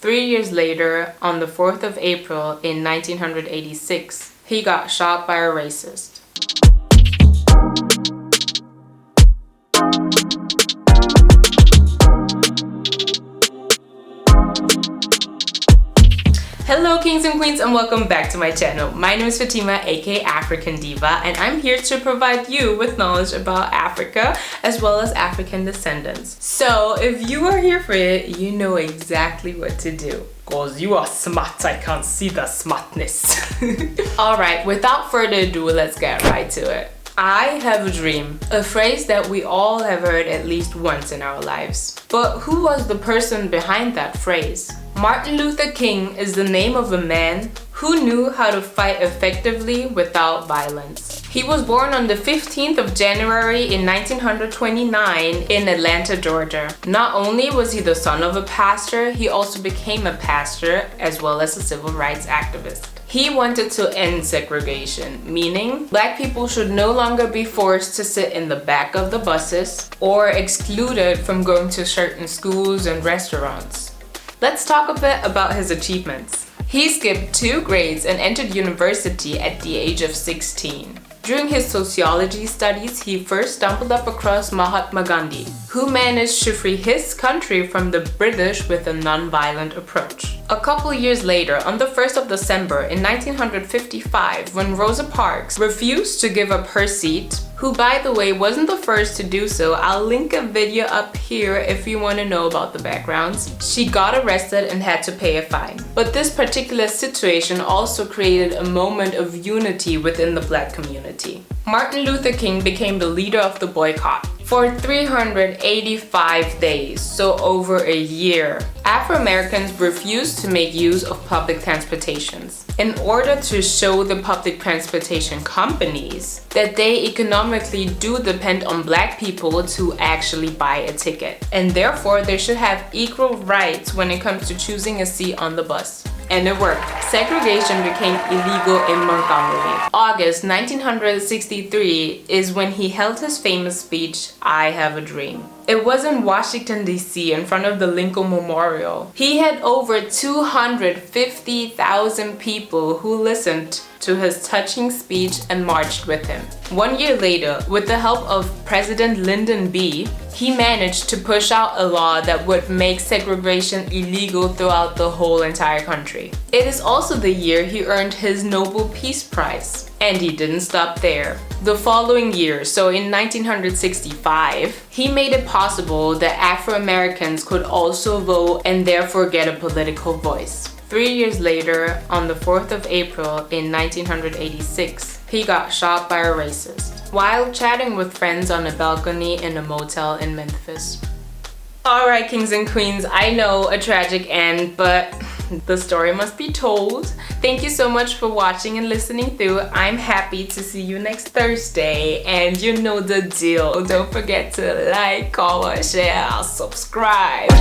3 years later, on the 4th of April in 1986, he got shot by a racist. Hello kings and queens, and welcome back to my channel. My name is Fatima, aka African Diva, and I'm here to provide you with knowledge about Africa as well as African descendants. So if you are here for it, you know exactly what to do. Cause you are smart, I can't see the smartness. Alright, without further ado, let's get right to it. I have a dream, a phrase that we all have heard at least once in our lives. But who was the person behind that phrase? Martin Luther King is the name of a man who knew how to fight effectively without violence. He was born on the 15th of January in 1929 in Atlanta, Georgia. Not only was he the son of a pastor, he also became a pastor as well as a civil rights activist. He wanted to end segregation, meaning black people should no longer be forced to sit in the back of the buses or excluded from going to certain schools and restaurants. Let's talk a bit about his achievements. He skipped 2 grades and entered university at the age of 16. During his sociology studies, he first stumbled up across Mahatma Gandhi, who managed to free his country from the British with a non-violent approach. A couple years later, on the 1st of December in 1955, when Rosa Parks refused to give up her seat, who by the way wasn't the first to do so, I'll link a video up here if you want to know about the backgrounds, she got arrested and had to pay a fine. But this particular situation also created a moment of unity within the black community. Martin Luther King became the leader of the boycott. For 385 days, so over a year, Afro-Americans refused to make use of public transportations in order to show the public transportation companies that they economically do depend on black people to actually buy a ticket, and therefore they should have equal rights when it comes to choosing a seat on the bus. And it worked. Segregation became illegal in Montgomery. August 1963 is when he held his famous speech, "I Have a Dream." It was in Washington, D.C. in front of the Lincoln Memorial. He had over 250,000 people who listened to his touching speech and marched with him. 1 year later, with the help of President Lyndon B., he managed to push out a law that would make segregation illegal throughout the whole entire country. It is also the year he earned his Nobel Peace Prize. And he didn't stop there. The following year, so in 1965, he made it possible that Afro-Americans could also vote and therefore get a political voice. 3 years later, on the 4th of April in 1986, he got shot by a racist while chatting with friends on a balcony in a motel in Memphis. Alright kings and queens, I know, a tragic end, but the story must be told. Thank you so much for watching and listening through. I'm happy to see you next Thursday, and you know the deal. Don't forget to like, comment, share, subscribe.